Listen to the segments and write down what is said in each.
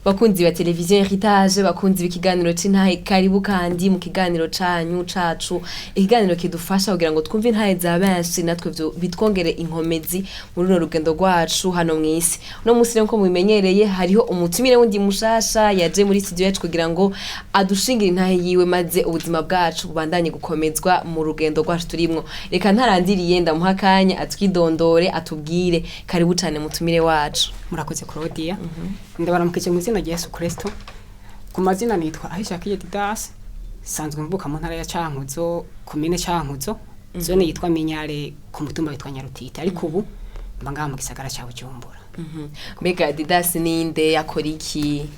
bakunzi ba televiziyo Heritage, bakunzi b'ikiganiro c'Intahe, karibu kandi mu kiganiro cacu, ikiganiro kidufasha kugira ngo twumve intahe za benshi natwe bitwongere inkomezi muri runo rugendo rwacu hano mw'isi. No musi rero ko mubimenyereye hariho umutumire wundi mushasha yaje muri studio yacu kugira ngo adushingire intahe yiwe maze ubuzima bwacu bubandanye gukomezwa mu rugendo rwacu turimwo. Reka ntarandiriye ndamuha akanya atwidondore atubwire. Karibu cyane mutumire wacu. Murakoze Claudia. Ndabaramukije mu izina rya Yesu Kristo. Ku mazina nitwa AHISHAKIYE Didace, sanzwe mvuka mu ntara ya Cankuzo, komine Cankuzo, zone yitwa Minyare, ku mutumba witwa Nyarutite, ariko ubu mba ngaha mu gisagara ca Bujumbura. Mbega Didace ninde, yakora iki?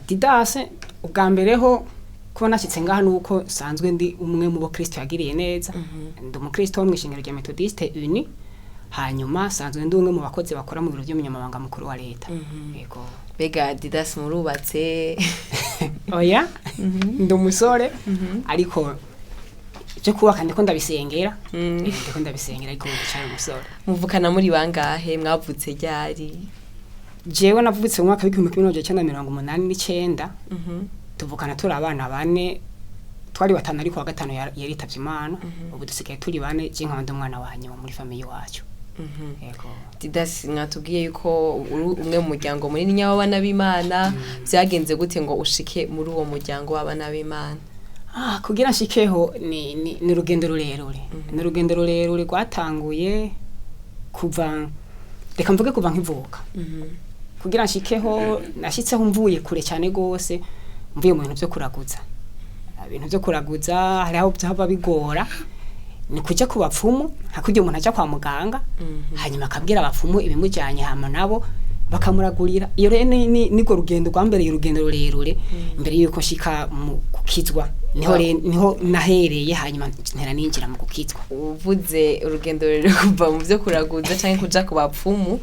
Didace ubwa mbere ho kuba nashyitse ngaha nuko sanzwe ndi umwe mu bo Kristo yagiriye neza. Ndi umukristo wo mw'ishingiro rya Methodiste Uni. Hanyuma sanzwe ndi umwe mu bakozi bakora mu biro by'umunyamabanga mukuru wa leta. Yego. Bega Didace murubatse? Oya. Ndi umusore ariko cyo kubaka ndiko ndabisengera. Ndiko ndabisengera ariko cyane umusore. Muvukana muri bangahe? Mwavutse ryari? Jewe navutse mu mwaka wa 1989. Tuvukana turi abana bane, twari batanu ariko wa gatanu yaritavye Imana. Ubu dusigaye turi bane, je nkaba ndi umwana wa nyuma muri famille wacu. Yego. Didace mwatubwiye yuko umwe mu muryango munini ny'abana b'Imana, byagenze gute ngo ushike muri uwo muryango w'abana b'Imana? Kugira nshikeho ni rugendo rurerure. Ni rugendo rurerure rwatanguye kuva, reka mvuge kuva nkivuka. Kugira nshikeho nashitseho mvuye kure cyane gose, mvuye mu bintu byo kuraguza. Ibintu byo kuraguza hari aho byaba bigora, ni kujya ku bapfumu, hakujya umuntu aja kwa muganga, hanyuma akabwira abapfumu ibimujyanye hama nabo bakamuragurira. Iyo rero niko rugendo rwambereye urugendo rurerure, imbere yuko nshika mu kukizwa niho nahereye, hanyuma ntera ninjira mu kukizwa. Uvuze urugendo rero kuva mu byo kuraguza canke kuja ku bapfumu,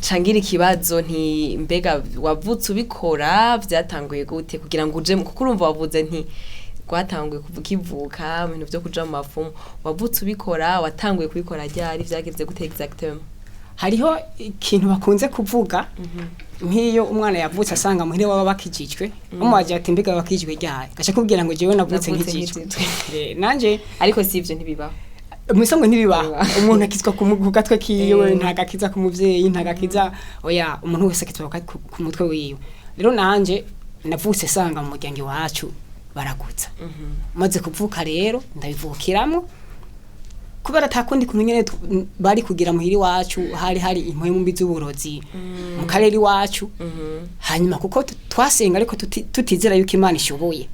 cangira ikibazo nti mbega wavutse ubikora byatanguye gute kugira ngo uje, kuko urumva wavuze nti rwatanguye kuvukivuka mu bintu byo kuja mu mafumu, wavutse ubikora, watanguye kubikora ryari, byagenze gute exactement? Hariho ikintu bakunze kuvuga nk'iyo umwana yavutse asanga muhire waba bakijijwe, umuwaje ati mbega bakijijwe ryari, gasha kubwira ngo jewe navutse nkijijwe. Nanje ariko si ivyo ntibibaho. Mwisango ntibibaho. Umuntu akizwa ku gatwe kiwe, ntagakiza ku muvyeyi, ntagakiza oya, umuntu wese akizwa ku mutwe wiwe. Rero nanje navutse sanga mu muryango wacu baraguza. Maze kuvuka rero ndabivukiramo, kubera takundi kumenyene bari kugira muhiri wacu, hari impuye mu mbi z'uburozi mu karere wacu. Hanyuma kuko twasenga ariko tutizera yuko Imana ishoboye,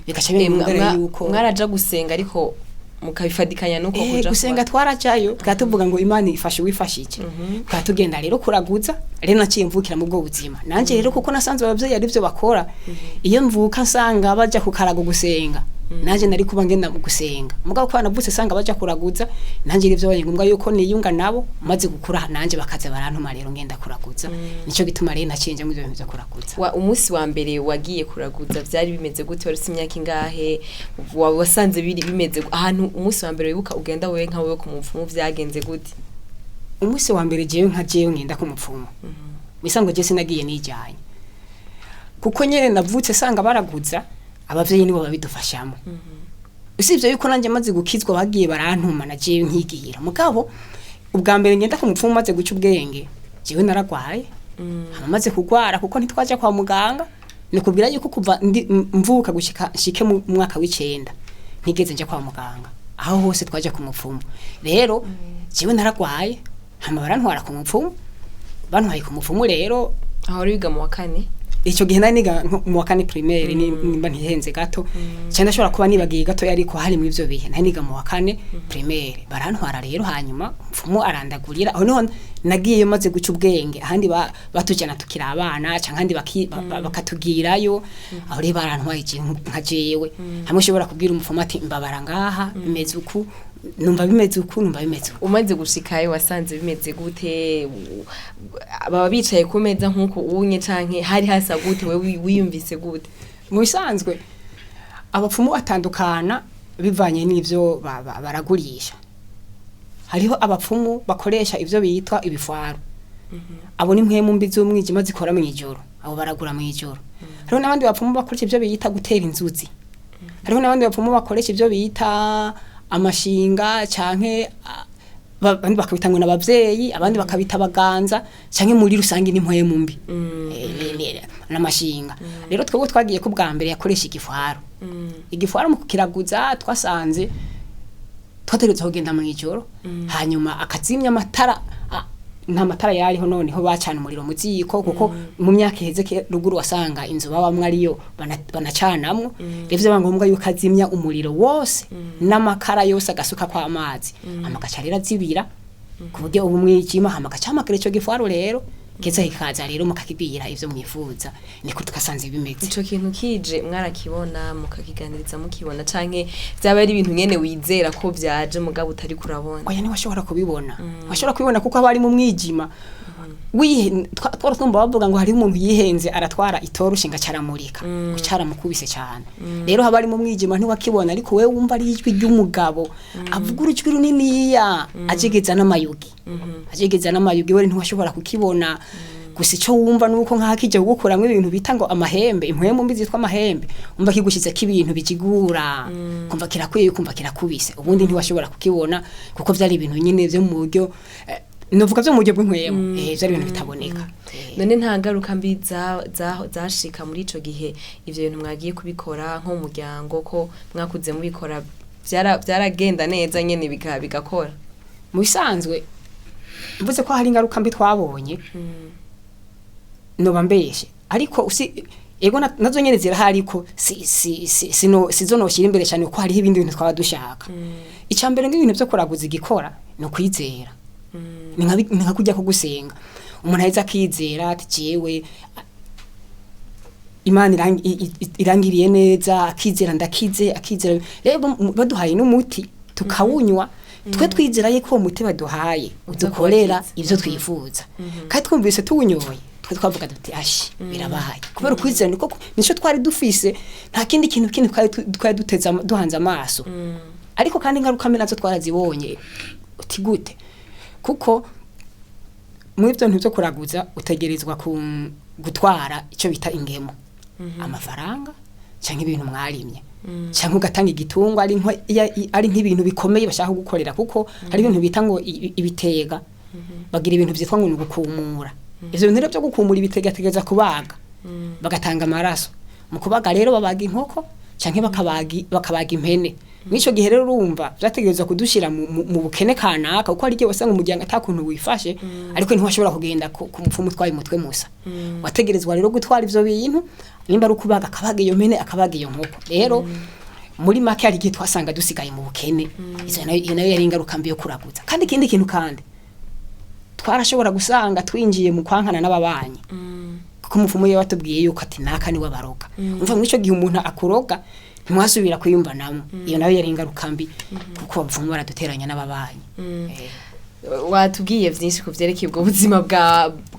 bigaca bimugara yuko mwaraja gusenga ariko mukabifadikanya nuko kuja gusenga twarajayo, twatuvuga ngo Imana ifashe wifashije. Twatugenda rero kuraguza, rero naciye mvukira mu bwo buzima. Nanje rero kuko nasanzwe abavyeyi ari byo bakora, iyo mvuka nsanga baja kukarago gusenga, nanje nari kuba ngenda mu gusenga. Mugabo kwa navutse sanga baja kuraguza, nanje rivyo baye ngombwa yuko niyunga nabo, maze gukura nanje bakaza barantuma rero ngenda kuraguza. Nico gituma rero nacinje mu bintu byo kuraguza. Umunsi wa mbere wagiye kuraguza byari bimeze gute? Wari imyaka ingahe? Wasanze bimeze ahantu umunsi wa mbere wibuka ugenda wewe nka wewe ku mupfumu, byagenze gute? Umunsi wa mbere jewe nka jewe ngenda ku mupfumu. Misango je sinagiye nijanye. Kuko nyene navutse sanga baraguza, abavyeyi nibo babidufashamo. Usibye yuko nanje maze gukizwa bagiye barantuma na jewe nkigira. Mugabo ubwa mbere ngenda ku mupfumu maze guca ubwenge, jewe naragwaye. Amaze kugwara kuko ntitwaje kwa muganga, nikubwira yuko kuva mvuka gushika shike mu mwaka w'icenda ntigeze nje kwa muganga. Aho hose twaje ku mupfumu. Rero jewe naragwaye, hama barantwara ku mupfumu. Bantwaye ku mupfumu rero aho biga mu wa kane. Ico gihe nari niga mu wa kane primaire, nimba ntihenze gato. Cyenda shobora kuba nibagiye gato ariko hari mu ivyo bihe nari niga mu wa kane primaire. Barantwara rero hanyuma mupfumu arandagurira. Aho niho nagiye maze guca ubwenge, ahandi batujana tukira abana canke handi bakatugirayo. Aho rero barantwaye nka jewe. Hamwe shobora kubwira umupfumu ati mbabara ngaha bimeze uku, numva bimeze uku, numva bimeze uku. Umaze gushikayo wasanze bimeze gute? Baba bicaye ku meza nkuko unye canke hari hasa gute, wewe wiyumvise gute? Mu bisanzwe abapfumu batandukana bivanye n'ivyo baragurisha. Hariho abapfumu bakoresha ivyo bitwa ibifwaru. Abo ni mpwemu mbi z'umwijima zikora mu ijoro. abo baragura mu ijoro hariho n'abandi bapfumu bakoresha ibyo biyita gutera inzuzi hariho n'abandi bapfumu bakoresha ibyo bita amashinga canke abandi bakabita ngo n'abavyeyi abandi bakabita abaganza canke muri rusange n'impweye mu mbi n'amashinga rero twebwe twagiye ko bwa mbere yakoresha igifaro igifaro mu kukiraguza twasanze twategereza kugenda mu ijoro hanyuma akazimya amatara nta matara yariho noneho bacana umuriro mu ziko kuko mu myaka iheze ruguru wasanga inzu babamwe ariyo banacanamwo revye bangombwa yuko azimya umuriro wose n'amakara yose agasuka kwa amazi amagaca rero azibira ku buryo ubu mwijima hamagaca amakara ico gifaro rero keza hikaza rero mukakibira ivyo mwifuza niko tukasanze bimeze ico kintu kije mwarakibona mukakiganiriza mukibona canke byaba ari ibintu nyene wizera ko vyaje mugabo utari kurabona oya ni washobora kubibona washobora kubibona kuko abari mu mwijima twaratumba bavuga ngo hari umuntu yihenze aratwara itorushe ngacaramurika gucara mukubise cyane rero habari mu mwijima ntiwakibona ariko wewe wumva ari ijwi ry'umugabo avuga urujwi runiniya ajegeza n'amayugi we ntiwashobora kukibona gusa ico wumva nuko nk'akije gukuramwe ibintu bita ngo amahembe impwemu mbi zitwa amahembe umva kigushize k'ibintu bikigura kumva kirakwiye kumva kirakubise ubundi ntiwashobora kukibona kuko vyari ibintu nyine vyo mu buryo novuga vyo mu buryo bw'inkwemo vyari ibintu bitaboneka none nta ngaruka mbi zashika muri ico gihe ivyo bintu mwagiye kubikora nko mu muryango ko mwakuze mubikora vyaragenda neza nyene bigakora mu bisanzwe mvuze ko hari ingaruka mbi twabonye noba mbeshe ariko ego nazo nyene zirahari ko sizo noshira imbere cyane ko hariho ibindi bintu twaba dushaka icambere ng'ibintu vyo kuraguza igikora no kwizera ni nka kujya ko gusenga umuntu aheza akizera ati jewe Imana irangiriye neza akizera ndakize akizera rero baduhaye n'umuti tukawunywa twe twizera yuko uwo muti baduhaye udukorera ivyo twifuza kandi twumvise tuwunyoye twe twavuga duti ashi birabaye kubera ukwizera niko nico twari dufise nta kindi kintu twari duteza duhanze amaso ariko kandi ingaruka mbi nazo twarazibonye uti gute kuko mu ivyo ntu byo kuraguza utegerezwa gutwara ico bita ingemo amafaranga canke ibintu mwarimye canke ugatanga igitungwa ari nk'ibintu bikomeye bashaka gukorera kuko hari ibintu bita ngo ibitega bagira ibintu vyitwa ngo gukumura ivyo bintu byo gukumura ibitega tegeza kubaga bagatanga amaraso mu kubaga rero babaga inkoko canke bakabaga impene nico gihe rero urumva vyategerezwa kudushira mu bukene kanaka uko ari gihe wasanga umuryango atakuntu wifashe ariko ntiwashobora kugenda ku mupfumu twaye mutwe musa wategerezwa rero gutwara ivyo bintu nimba ari kubaga akabaga iyo mpene akabaga iyo nkoko rero muri make ari gihe twasanga dusigaye mu bukene izo nayo yari ingaruka mbi yo kuraguza kandi ikindi kintu kandi twarashobora gusanga twinjiye mu kwankana n'ababanyi kuko umupfumu ye watubwiye yuko ati naka ni wabaroga umva muri ico gihe umuntu akuroga ntimwasubira kuyumva namwe iyo nayo yari ingaruka mbi kuko abapfumu baraduteranya n'ababanyi watubwiye vyinshi ku vyerekeye ubwo buzima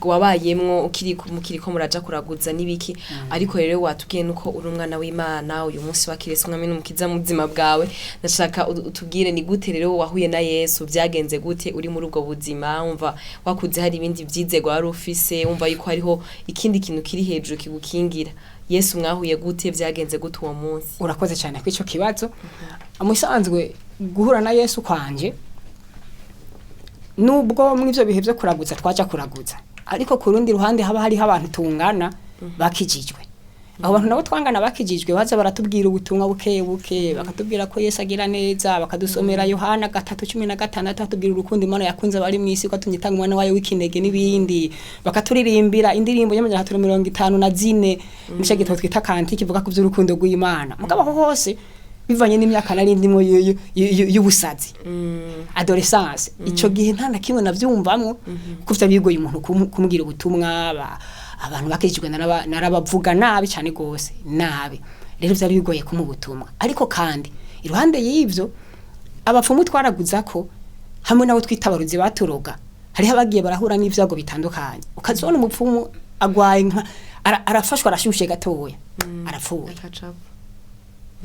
wabayemwo ukiriko muraja kuraguza n'ibiki ariko rero watubwiye nuko uri umwana w'Imana uyu munsi wakirese umwami n'umukiza mu buzima bwawe ndashaka utubwire ni gute rero wahuye na Yesu vyagenze gute uri muri ubwo buzima umva wakuze hari ibindi vyizego wari ufise umva yuko hariho ikindi kintu kiri hejuru kigukingira Yesu mwahuye gute vyagenze gute uwo munsi urakoze cyane kwico kibazo amusanzwe guhura na Yesu kwanje nubwo mw'ivyo bihe vyo kuraguza twaja kuraguza ariko ku rundi ruhande haba hariho abantu tungana bakijijwe abo bantu nabo twangana bakijijwe baza baratubwira ubutumwa buke bakatubwira ko Yesu agira neza bakadusomera Yohana 3:16 atubwira urukundo Imana yakunze bari mw'isi ko tunyitanga umwana wayo w'ikinege n'ibindi bakaturirimbira indirimbo y'amajana 54 nisha gito twita kanti kivuga ku vy'urukundo rw'Imana mugabo hose bivanye n'imyaka narindimo y'ubusazi adolescence ico gihe nta na kimwe navyumvamwo kuvya bigoye umuntu kumubwira ubutumwa abantu bakijijwe narabavuga nabi cyane gose nabi rero vyari bigoye kumubutumwa ariko kandi iruhande y'ivyo abapfumu twaraguza ko hamwe nawo twitabaruzi baturoga hari abagiye barahura n'ivyago bitandukanye ukazona umupfumu agwaye arafashwa arashushe gatoya arapfuye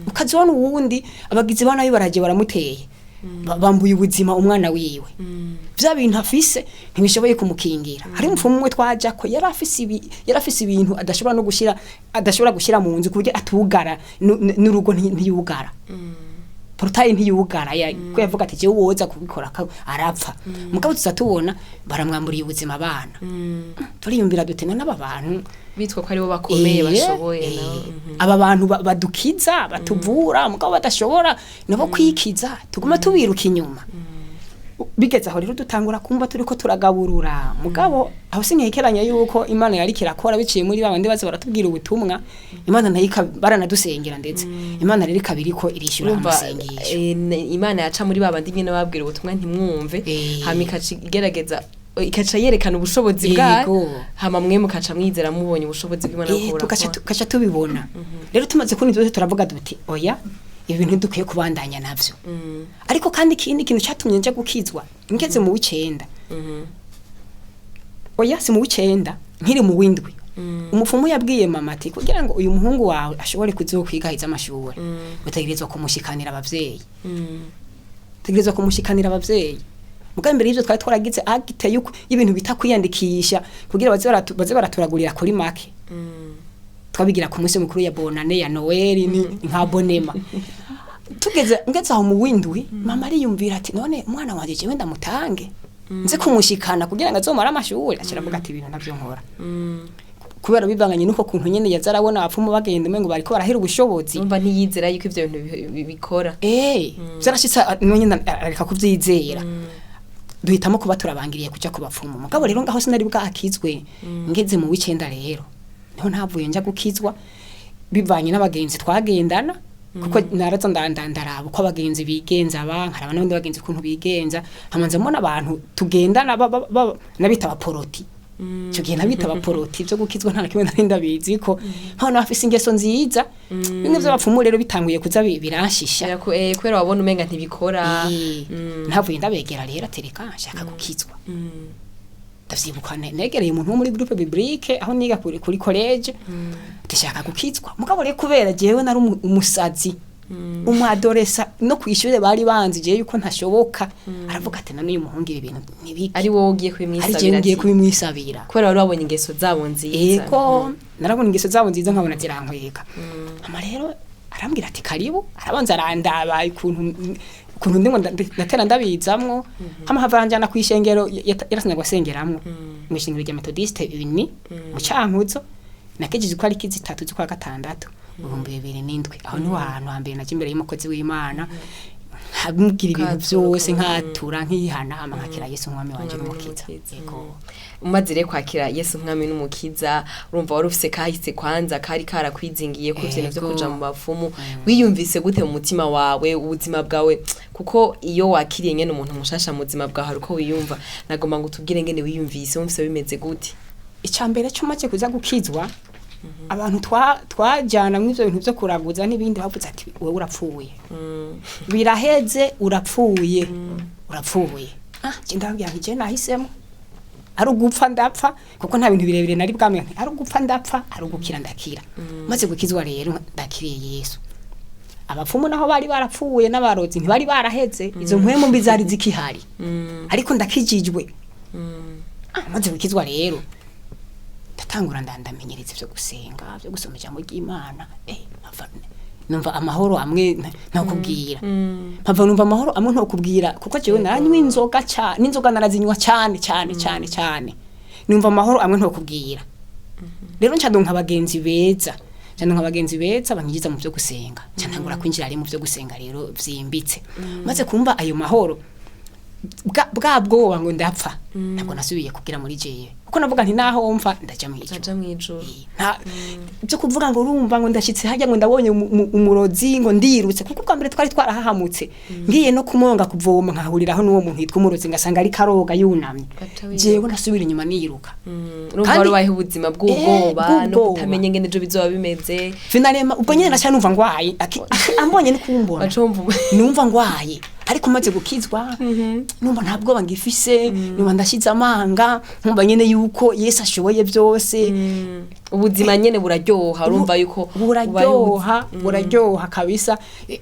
ukazona uwundi abagizi bana baraje baramuteye bambuye ubuzima umwana wiwe vya bintu afise ntibishoboye kumukingira hari umupfumu umwe twaja ko yari afise ibintu adashobora gushira mu nzu kuburyo atugara n'urugo ntiyugara portail ntiyugara ko yavuga ati jewe woza kubikora arapfa mugabo tuzatubona baramwamburiye ubuzima abana turiyumvira dutena n'aba bantu bitwa ko ari bo bakomeye bashoboye aba bantu badukiza batuvura mugabo badashobora nabo kwikiza tuguma tubiruka inyuma bigeze aho rero dutangura kumva turiko turagaburura mugabo aho sinyekeranya yuko Imana yari kirakora biciye muri babandi baza baratubwira ubutumwa Imana ntayika baranadusengera ndetse Imana rero kabiriko irishura amasengesho Imana yaca muri babandi nyene babwira ubutumwa ntimwumve hamika igerageza ikaca yerekana ubushobozi bwayo hama mwe mukaca mwizera mubonye ubushobozi bw'Imana gukora tukaca tubibona rero tumaze kuni byose turavuga duti oya ibintu dukwiye kubandanya navyo ariko kandi ikindi kintu cyatumye nje gukizwa ngeze mu w'icenda oya si mu w'icenda nkiri mu w'indwi umupfumu yabwiye mama ati kugira ngo uyu muhungu wawe ashobore kuzokwigahiza amashuri utegerezwa kumushikanira abavyeyi mugambe mbere y'ivyo twari twaragize agite yuko ibintu bita kwiyandikisha kugira baze baraturagurira kuri make twabigira ku munsi mukuru ya bonane ya Noel ni nka bonema ngeze aho mu windwi mama ariyumvira ati none umwana wanje jewe ndamutange nze kumushikana kugira ngo azomara amashuri ashiravuga ati ibintu navyo nkora kubera bivanganye nuko kuntu nyene yazarabona abapfumu bagenda umengo bariko barahira ubushobozi umva ntiyizera yuko ivyo bintu bikora zarashitsa none areka kuvyizera duhitamo kuba turabangiriye kuja ku bapfumu mugabo rero ngaho sinari bwakizwe ngeze mu w'icenda rero niho ntavuye nja gukizwa bivanye n'abagenzi twagendana kuko naraza ndaraba uko abagenzi bigenza nkaraba n'abandi bagenzi kuntu bigenza hamanza mbona abantu tugendana nabita abaporoti cyo gihe nabita abaporoti byo gukizwa nta kimwe nari ndabizi ko hano afise ingeso nziza bimwe by'abapfumu rero bitanguye kuza biranshisha kubera wabona umenga ntibikora ntavuye ndabegera rero atereka nshaka gukizwa ndavyibuka negereye umuntu wo muri groupe biblique aho niga kuri college ndashaka gukizwa mugabo rero kubera jewe nari umusazi umwadoresa no kwishure bari banzi je yuko ntashoboka aravuga ati none uyu muhungu ibintu nibiki ari wowe ugiye kubimwisabira ari kubimwisabira kubera wari wabonye ingeso zabo nziza yego narabona ingeso zabo nziza nkabona zirankweka ama rero arambwira ati karibu arabanza arandaba kuntu ndimo ndatera ndabizamwo hama havanjana kwishengero yarasanya gwasengeramwo mu ishengero rya Methodiste uni mu Cankuzo nakejeje ko ari kizi 3 z'ukwa gatandatu 2007 aho ni hantu hambere naje imbere y'umukozi w'Imana habwira ibintu byose nkatura nkihana hama nkakira Yesu umwami wanje n'umukiza yego umazire kwakira Yesu umwami n'umukiza urumva wari ufise kahise kwanza kari karakwizingiye ko ivyo byo kuja mu bapfumu wiyumvise gute mu mutima wawe ubuzima bwawe kuko iyo wakiriye nyene umuntu mushasha mu buzima bwawe uko wiyumva nagomba ngo tubwire ngene wiyumvise wumvise bimeze gute icambere cyo make kuza gukizwa abantu twajana mu ivyo bintu byo kuraguza n'ibindi bavuze ati wewe urapfuye biraheze urapfuye je ndababwira nti je nahisemo ari ugupfa ndapfa kuko nta bintu birebire nari bwamwe ari ugupfa ndapfa ari ugukira ndakira maze gukizwa rero ndakiriye Yesu abapfumu naho bari barapfuye n'abarozi ntibari baraheze izo mpwemu mbi zari zikihari ariko ndakijijwe maze gukizwa rero ndatangura ndamenyereza ivyo gusenga byo gusoma ijambo ry'Imana numva amahoro amwe ntakubwira mpava numva amahoro amwe ntokubwira kuko jewe naranywa inzoga cyane n'inzoga narazinywa cyane numva amahoro amwe ntokubwira rero ncadonka abagenzi beza banyigiza mu byo gusenga ncantangura kwinjira ari mu byo gusenga rero vyimbitse maze kumva ayo mahoro bwabwo ngo ndapfa ntabwo nasubiye kugira muri jewe kuko navuga nti naho mfa ndaja mwijuru byo kuvuga ngo urumva ngo ndashitse hajya ngo ndabonye umurozi ngo ndirutse kuko bwa mbere twari twarahahamutse ngiye no kumonga kuvoma nkahuriraho n'uwo muntu yitwa umurozi ngasanga ari karoga yunamye jewe nasubira inyuma niruka urumva wari wahe ubuzima bw'ubwoba no kutamenya ngene ejo bizoba bimeze finalema ubwo nyene nasha numva ngwaye ambonye ni kumbona numva ngwaye ariko maze gukizwa numva ntabwo bangifise numva ndashize amanga numva nyene yuko Yesu ashoboye byose ubuzima nyene buraryoha urumva yuko buraryoha kabisa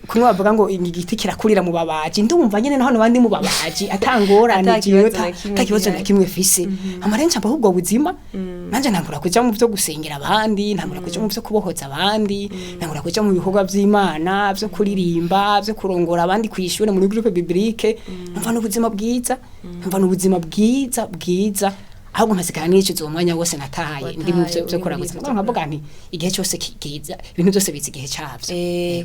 kumwe bavuga ngo igiti kirakurira mu babaji ndumva nyene naho bandi mu babaji atangorane atakibazo na kimwe fise amarenca mba ahubwo buzima nanje ntangura kuja mu byo gusengera abandi ntangura kuja mu byo kubohoza abandi ntangura kuja mu bikorwa by'Imana byo kuririmba byo kurongora abandi kwishure muri groupe biblique numva n'ubuzima bwiza ahubwo nkasikana n'icyo zo mwanya wose nataye ndi mu byo kuraguza nkavuga nti igihe cyose kiza ibintu byose bizi igihe cyavyo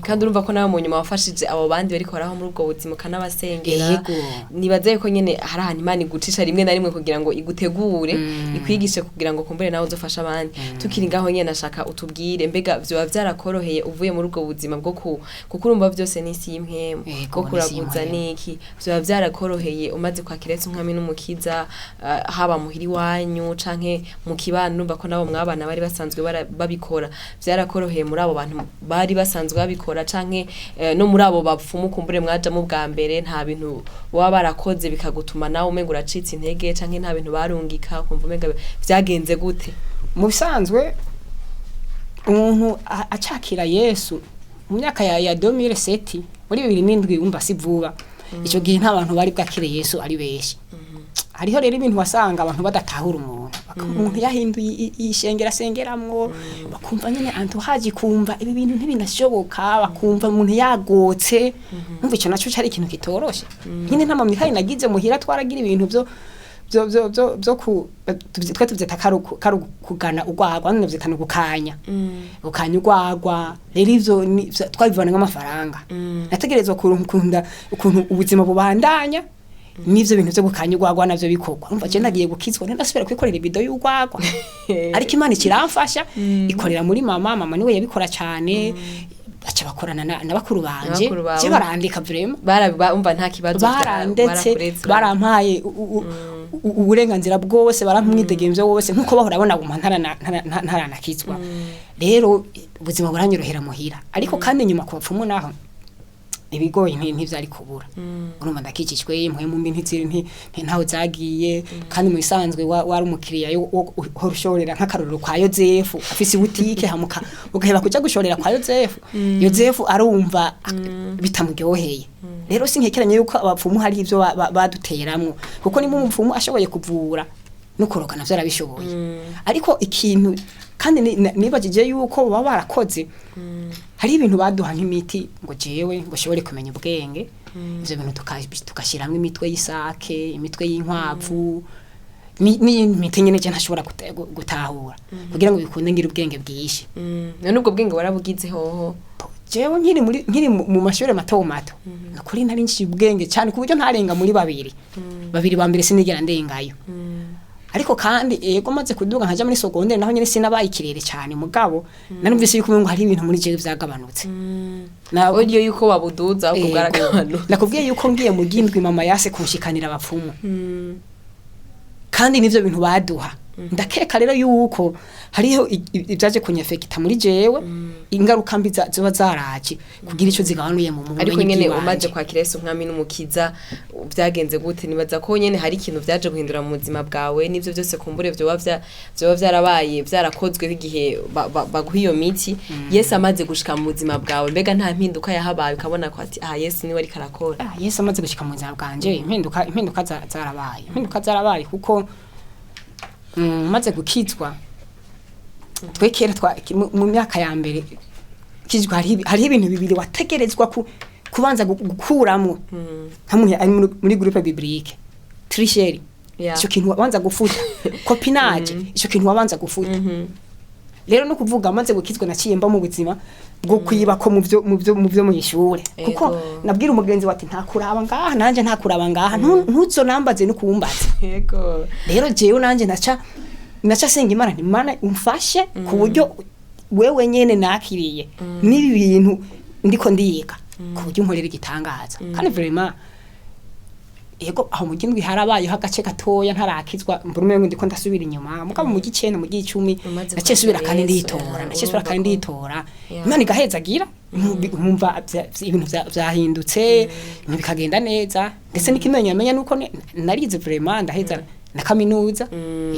kandi urumva ko nawe mu nyuma wafashije abo bandi bari koraho muri ubwo buzima kanabasengera nibaze ko nyene hari ahantu Imana igucisha rimwe na rimwe kugira ngo igutegure ikwigishe kugira ngo kumbere nawe uzofasha abandi tukiri ngaho nyene nashaka utubwire mbega byo byarakoroheye uvuye muri ubwo buzima bwo kuko urumva byose n'isi y'imwe bwo kuraguza niki byo byarakoroheye umaze kwakira Yesu nk'ami n'umukiza haba muhiri wanyu canke mu kibano numva ko nabo mwabana bari basanzwe babikora byarakoroheye muri abo bantu bari basanzwe babikora canke no muri abo bapfumu kumbure mwaja mu bwa mbere nta bintu baba barakoze bikagutuma nawe umenga uracitse intege canke nta bintu barungika kumva umenga byagenze gute mu bisanzwe umuntu acakira Yesu mu myaka ya 2007 muri 2007 umva si vuba ico gihe nta bantu bari bwakire Yesu ari beshi hariho rero ibintu wasanga abantu badatahura umuntu yahinduye ishengera sengeramwo bakumva nyene antu haji kumva ibi bintu ntibinashoboka bakumva umuntu yagotse umva ico naco cari ikintu kitoroshe nyine nta mamikayi nagize muhira twaragira ibintu byo twe tuvyita kugana urwagwa none vyitana gukanya urwagwa rero ivyo twabivana nk'amafaranga nategerezwa ukuntu ubuzima bubandanya nivyo bintu byo gukanya urwagwa navyo bikorwa umva je nagiye gukizwa ndasubira kwikorera ibido y'urwagwa ariko Imana ikiramfasha ikorera muri mama niwe yabikora cyane acha bakorana na bakuru banje je barandika vraiment umva nta kibazo barandetse barampaye uburenganzira bwose baramwidegemvye wose nkuko bahora bona ntaranakizwa rero ubuzima buranyorohera muhira ariko kandi nyuma ku bapfumu naho ibigoye ntivyari kubura urumva ndakikijwe imwe mu mbinti ntaho zagiye kandi mu bisanzwe wari umukiriya yo horushorera nk'akarorero kwa Yozefu afise butike hamuka ugaheba kuja gushorera kwa Yozefu arumva bitamuryoheye rero sinkekeranye yuko abapfumu hari ivyo baduteyeramwo kuko ni mu mupfumu ashoboye kuvura no koroka navyo arabishoboye ariko ikintu kandi nibajije yuko baba barakoze hari ibintu baduha nk'imiti ngo jewe ngo shobore kumenya ubwenge ivyo bintu tukashiramwe imitwe y'isake imitwe y'inkwavu n'imiti nyene je ntashobora gutahura kugira ngo bikunde ngira ubwenge bwinshi none ubwo bwenge warabugize hoho jewe nkiri mu mashuri mato kuri ntari nshi ubwenge cyane ku buryo ntarenga muri babiri ba mbere sinigera ndengayo ariko kandi ego maze kuduga nkaja muri secondaire naho nyene sinabaye ikirere cyane mugabo narumvise yuko ngo hari ibintu muri jewe byagabanutse audio yuko wabuduza ukugaragano nakubwiye yuko ngiye mu gindwi mama yase kunshikanira abapfumu kandi nivyo bintu baduha ndakeka rero yuko hariho ibyaje kunyafekita muri jewe ingaruka mbi zoba zaraje kugira ico zigabanuye mu mubiri ariko nyene umaje kwakira Yesu nk'ami n'umukiza byagenze gute nibaza ko nyene hari ikintu byaje guhindura mu buzima bwawe nivyo byose kumbure byo byarabaye byarakozwe bigihe baguha iyo miti Yesu amaze gushika mu buzima bwawe mbega nta mpinduka yahabaye ukabona ko ati Yesu niwe ari karakora Yesu amaze gushika mu buzima bwanje impinduka zarabaye kuko maze gukizwa twekera mu myaka ya mbere kizwa hari ibintu bibiri wategerezwa kubanza gukuramwo nkamuntu ari muri groupe biblique tricherie ico kintu wabanza gufuta copinage ico kintu wabanza gufuta rero no kuvuga maze gukizwa naciye mba mu buzima bwo kwiba ko mu byo mu ishure kuko nabwira umugenzi wati ntakuraba ngaha nanje ntakuraba ngaha ntuzo nambaze no kumbaza yego rero jewe nanje naca senga Imana umfashe ku buryo wewe nyene nakiriye nibi bintu ndiko ndiga ku buryo nkorera igitangaza kandi vraiment yego aho mu gindwi harabaye hagace gatoya ntarakizwa mburume ngo ndiko ndasubira inyuma mugabo mu gicenda mu gicumi nace subira kandi nditora Imana igahezagira umva ibintu byahindutse bikagenda neza ndetse nikimenya nuko narize vraiment ndaheza na kaminuza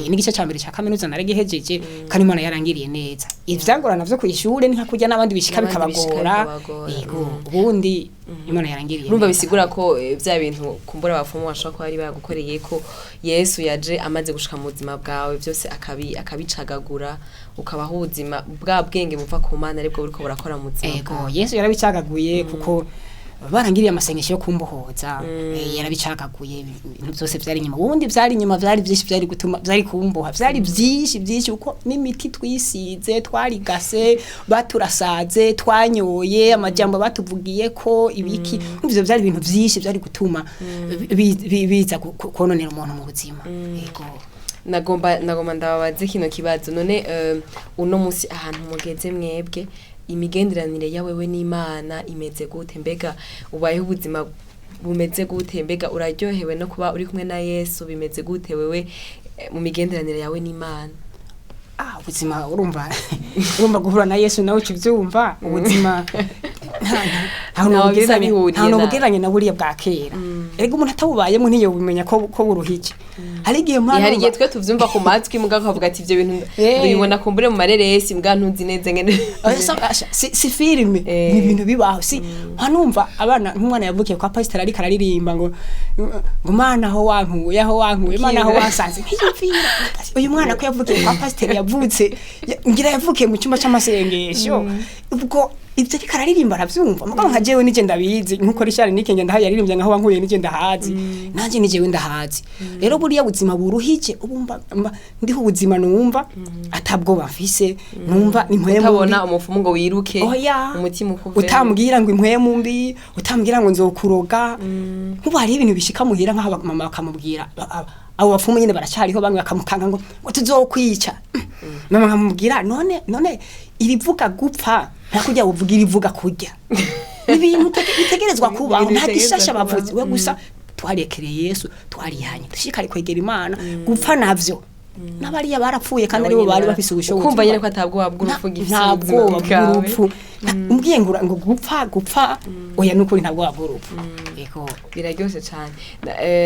n'igice cya mbere cya kaminuza naragihejeje kandi Imana yarangiriye neza ivyangorana vyo kwishure ni nka kurya n'abandi bishika bikabagora yego ubundi Imana yarangiriye urumva bisigura ko vya bintu kumbura abafumu bashaka ko ari bagukoreye ko Yesu yaje amaze gushika mu buzima bwawe byose akabicagagura ukabaho ubuzima bwa bwenge muva ku Mana aribwo buriko burakora mu buzima yego Yesu yarabicagaguye kuko barangiriye amasengesho yo kumbohoza yarabicagaguye ibintu byose byari inyuma ubundi byari inyuma byari byinshi byari gutuma byari kumboha byari byinshi uko n'imiti twisize twarigase baturasaze twanyoye amajambo batuvugiye ko ibiki ivyo byari ibintu byinshi byari gutuma biza kononera umuntu mu buzima yego nagomba ndababaze kino kibazo none uno musi ahantu mugeze mwebwe imigenderanire yawewe n'Imana imeze gute mbega ubayeho ubuzima bumeze gute mbega uraryohewe no kuba uri kumwe na Yesu bimeze gute wewe mu migenderanire yawe n'Imana ubuzima urumva guhura na Yesu nawe ukivyumva ubuzima nta bugeranye na buriya bwa kera erega umuntu atabubayemo ntiyo bumenya ko buruhije hari igihe twe tuvyumva ku matwi muga kavuga ati ivyo bintu bibona kumbure mu mareresi mbwa ntunzi neze ngene si filime ni ibintu bibaho si ntanumva abana nk'umwana yavukiye kwa pastor ari kararirimba ngo Mana aho wankuye Mana aho wasanze uyu mwana ko yavukiye kwa pastor yavutse ngira yavukiye mu cyumba cy'amasengesho ubwo ivyo kararirimba aravyumva mugabo nka jewe nije ndabizi nkuko Richard Nike ngenda yaririmbye nkaho wankuye nije ndahazi nanje nije we ndahazi rero buriya buzima buruhije ubumva ndiho ubuzima numva atabwo bafise numva impwemu utabona umufumu ngo wiruke umutima ukuve utambwira ngo impwemu mbi utambwira ngo nzokuroga nkuba hari ibintu bishika muhira nkaho mama bakamubwira abo bafumu nyine baracariho bamwe bakamukanga ngo tuzokwica mama nkamubwira none irivuga gupfa ntakujya uvuga irivuga kurya ibintu bitegerezwa kubaho nta gishasha bavuze we gusa twarekereye Yesu twarihanye dushikare kwegera Imana gupfa navyo n'abariya barapfuye kandi aribo bari bafise ubushobozi kumva nyene ko atabwo wabw'urupfu ntabwo wabw'urupfu umbwiye ngo gupfa oya nukuri ntabwo wabw'urupfu yego biraryoshe cyane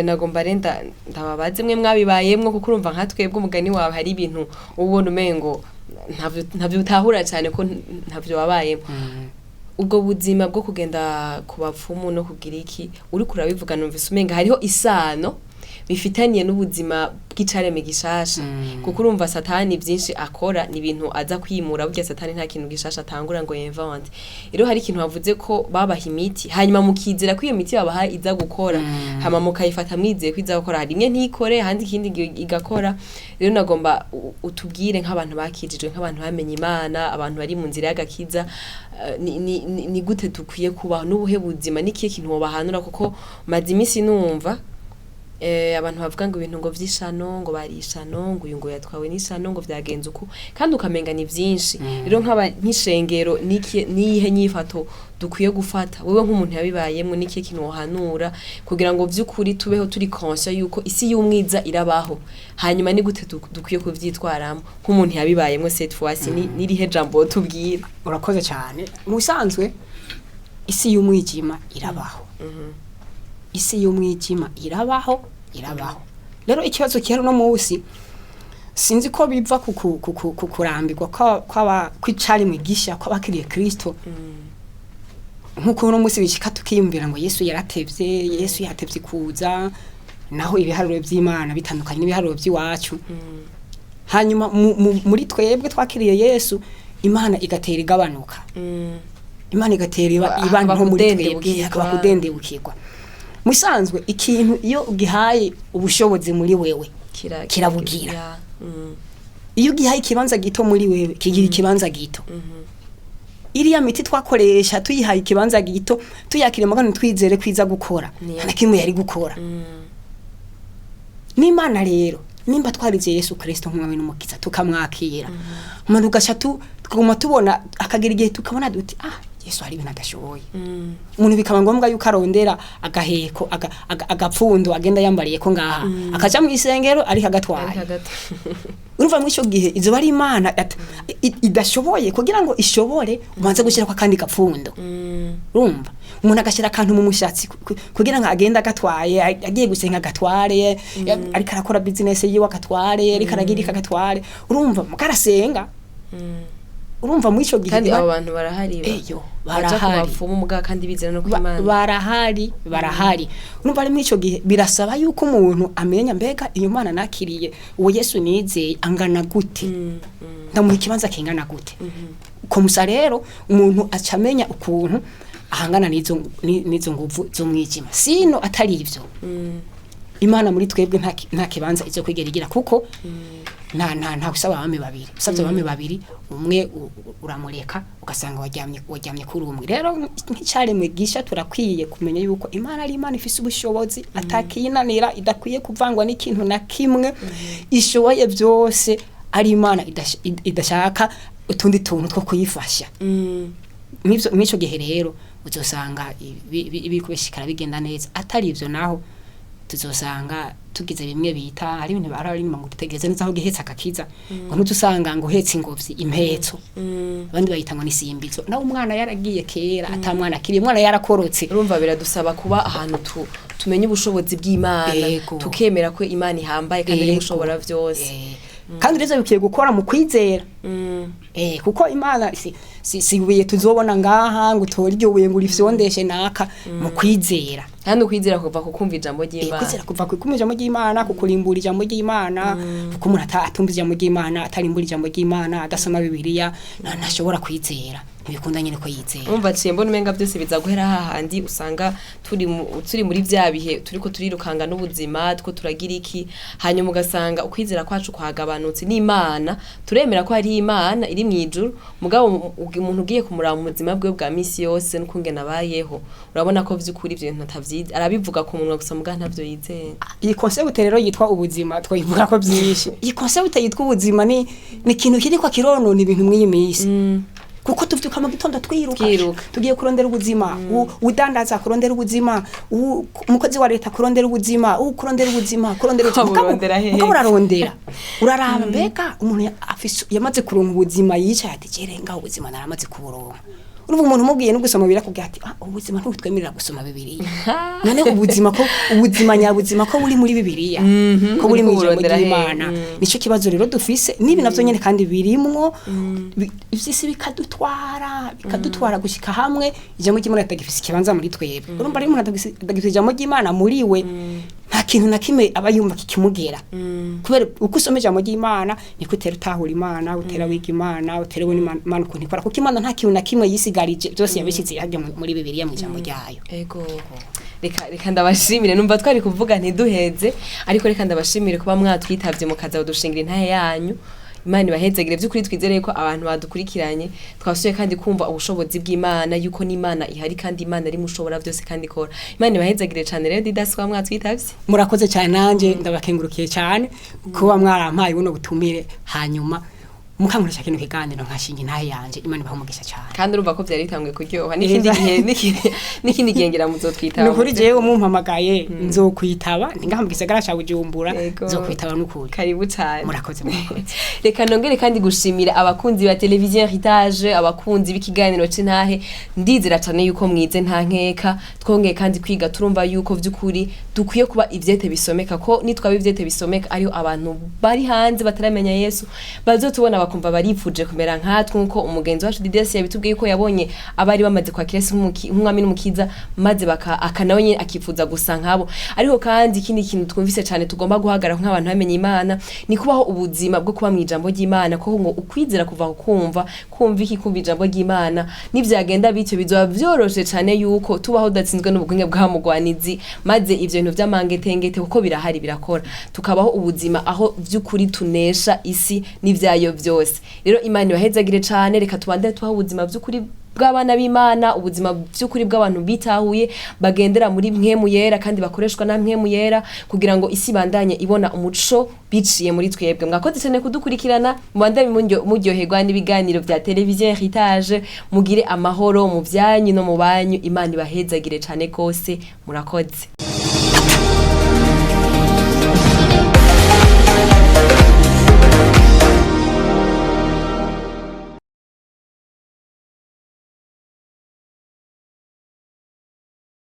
nagomba renda ndababaze mwe mwabibayemwo kuko urumva nka twebwe umugani wawe hari ibintu ubona umengo ntavyo utahura cyane ko ntavyo wabayemo ubwo buzima bwo kugenda ku bapfumu no kugira iki uri kurabivuga numvise umenga hariho isano bifitaniye n'ubuzima bw'icareme gishasha kuko urumva satani byinshi akora ni ibintu aza kwimura burya satani nta kintu gishasha atangura ngo yemvante rero hari ikintu bavuze ko babaha imiti hanyuma mukizera ko iyo miti babaha iza gukora hama mukayifata mwizeye ko iza gukora hari imwe ntikore handi ikindi igakora rero nagomba utubwire nk'abantu bakijijwe nk'abantu bamenye Imana abantu bari mu nzira y'agakiza ni gute dukwiye kubaho n'ubuhe buzima n'ikihe kintu wobahanura kuko maze imisi numva abantu bavuga ngo ibintu ngo vyishano ngo barishano ngo uyu ngo yatwawe n'isano ngo vyagenze uko kandi ukamenga ni vyinshi rero nk'ishengero nihe nyifato dukwiye gufata wewe nk'umuntu yabibayemwe n'ikihe kintu wohanura kugira ngo vy'ukuri tubeho turi conscious yuko isi y'umwiza irabaho hanyuma ni gute dukwiye kuvyitwaramo nk'umuntu yabibayemwe cette fois nirihe jambo tubwira urakoze cyane mu bisanzwe isi y'umwijima irabaho isi y'umwijima irabaho rero ikibazo kihari no munsi sinzi ko biva kurambirwa kw'icari mwigisha kw'abakiriye Kristo nkuko no munsi bishika tukiyumvira ngo Yesu yaratevye Yesu yatevye kuza naho ibiharuro by'Imana bitandukanye n'ibiharuro by'iwacu hanyuma muri twebwe twakiriye Yesu Imana igatera igabanuka Imana igatera ibana nko muri twebwe akaba kudendebukirwa musanzwe ikintu iyo ugihaye ubushobozi muri wewe kirabugira iyo ugihaye ikibanza gito muri wewe kigira ikibanza gito iriya miti twakoresha tuyihaye ikibanza gito tuyakire magana twizere kwiza gukora nta kimwe yari gukora n'Imana rero nimba twarize Yesu Kristo nk'umwami n'umukiza tukamwakira umuntu ugasha tuguma tubona akagira igihe tukabona duti Yesu hari ibintu adashoboye umuntu bikaba ngombwa yuko arondera agaheko agapfundo agenda yambariye ko ngaha akaja mu isengero ari hagatwaye urumva muri ico gihe izo bari imana idashoboye kugira ngo ishobore umanze gushira kwa kandi gapfundo urumva umuntu agashira akantu mu mushatsi kugira ngo agenda agatwaye agiye gusenga agatware ariko arakora business yiwe agatware ariko aragirika agatware urumva mukarasenga urumva muri ico gihe kandi abo bantu barahari barahari kubafumu muga kandi bizera no kwimana barahari urumva ari muri ico gihe birasaba yuko umuntu amenya mbega iyo mana nakiriye uwo Yesu nizeye angana gute ndamuha ikibanza kingana gute ko musa rero umuntu acamenya ukuntu ahangana nizo nguvu zo mwijima sino atari ivyo imana muri twebwe nta kibanza izo kwigera igira kuko nta usaba abami babiri usabye abami babiri umwe uramureka ugasanga wajyamye kuri umwe rero nk'icyaremwe gisha turakwiye kumenya yuko imana ari imana ifise ubushobozi atakiyinanira idakwiye kuvangwa n'ikintu na kimwe ishoboye byose ari imana idashaka utundi tuntu two kuyifasha mw'ico gihe rero uzosanga ibikubeshikara bigenda neza atari ivyo naho tuzosanga tugize bimwe bita hari ibintu bararima ngo dutegereze neza aho gihetse akakiza ngo ntuzusanga ngo hetse ingobyi impetso abandi bayita ngo nisimbizo naho umwana yaragiye kera atamwana akiri umwana yarakorotse urumva biradusaba kuba ahantu tumenye ubushobozi bw'Imana tukemera ko Imana ihambaye kandi ari mushobora byose kandi rero bikiye gukora mu kwizera kuko Imana si buye tuzobona ngaha ngo utore iryo buye ngo urifyondeshe naka mu kwizera kandi ukwizera kuva kukumva ijambo ry'Imana kwizera kuva kukumva ijambo ry'Imana kukulimbura ijambo ry'Imana kuko umuntu atumva ijambo ry'Imana atarimbura ijambo ry'Imana adasoma Bibiliya ntashobora kwizera ntibikunda nyine ko yizera umva ciye mbona umenga byose bizaguhera hahandi usanga turi muri bya bihe turiko turirukanga n'ubuzima two turagira iki hanyuma ugasanga ukwizera kwacu kwagabanutse n'Imana turemera ko hari Imana iri mu ijuru mugabo umuntu ugiye kumuraba mu buzima bwe bwa misi yose n'ukunge nabayeho urabona ko vy'ukuri ibyo ntavyize arabivuga ku munwa gusa muga ntavyo yizeye iyi concept rero yitwa ubuzima twayivuga ko byinshi iyi concept yitwa ubuzima ni ikintu kiriko kironona ibintu mw'iyi misi kuko tuvyuka mu gitondo twiruka tugiye kurondera ubuzima udandaza kurondera ubuzima umukozi wa leta kurondera ubuzima kurondera ubuzima urarondera uraraba mbega umuntu yamaze kuronka ubuzima yicaye ati jerenga ubuzima naramaze kuburonka uruvu umuntu umubwiye no gusoma birakubwira ati ubuzima ntutwemerera gusoma Bibiliya none ubuzima nyabuzima ko buri muri Bibiliya ko buri mu ijambo ry'Imana nico kibazo rero dufise nibi navyo nyene kandi birimwo ivyisi bikadutwara gushika hamwe ijambo ry'Imana atagifise ikibanza muri twebwe urumva ari umuntu atagifise ijambo ry'Imana muri we nta kintu na kimwe aba yumva kikimugera kubera uko usoma ijambo ry'Imana niko utera utahura Imana utera wiga Imana utera ubona Imana ukuntu ikora kuko Imana nta kintu na kimwe yisigarije byose yabishyize hajya muri Bibiliya mu ijambo ryayo reka ndabashimire numva twari kuvuga ntiduheze ariko reka ndabashimire kuba mwatwitavye mukaza udushingira intahe yanyu Imana ibahezagire by'ukuri twizereye ko abantu badukurikiranye twasuye kandi kumva ubushobozi bw'Imana yuko n'Imana ihari kandi Imana ari mushobora byose kandi ikora Imana ibahezagire cyane rero Didace kwa mwatwitavye murakoze cyane nanje ndabakengurukiye cyane kuba mwarampaye buno butumire hanyuma mukangurisha kintu kiganiro nkashinga intahe yanje Imana ibahumugisha cyane kandi urumva ko byari bitanguye kuryoha n'ikindi gengera muzotwitaba nukuri jewe umumpamagaye nzokwitaba ningaha mu gisagara ca Bujumbura nzokwitaba nukuri karibu cyane murakoze reka nongere kandi gushimira abakunzi ba televiziyo Heritage abakunzi b'ikiganiro c'intahe ndizera cyane yuko mwize nta nkeka twongeye kandi kwiga turumva yuko vy'ukuri dukwiye kuba ivyete bisomeka ko nitwa ivyete bisomeka ariho abantu bari hanze bataramenya Yesu bazotubona kumva baripfuje kumera nkatwe nkuko umugenzi wacu Didace yabitubwiye ko yabonye abari bamaze kwa Yesu nk'umwami n'umukiza maze akanawe nyine akifuza gusa nkabo ariko kandi ikindi kintu twumvise cyane tugomba guhagara nk'abantu bamenye Imana ni kubaho ubuzima bwo kuba mu ijambo ry'Imana ko ngo ukwizera kuva kumva iki kumva ijambo ry'Imana nivyagenda bityo bizoba byoroshe cyane yuko tubaho datsinzwe n'ubugwenge bw'amugwanizi maze ivyo bintu by'amangetengete kuko birahari birakora tukabaho ubuzima aho vy'ukuri tunesha isi n'ivyayo gose rero Imana ibahezagire cane reka tubandane tuha ubuzima by'ukuri bw'abana b'Imana ubuzima by'ukuri bw'abantu bitahuye bagendera muri mpwemu yera kandi bakoreshwa na mpwemu yera kugira ngo isi bandanye ibona umuco biciye muri twebwe mwakoze cyane kudukurikirana mubandanye muryoherwa n'ibiganiro vya televiziyo Heritage mugire amahoro mu byanyu no mu banyu Imana ibahezagire cane kose murakoze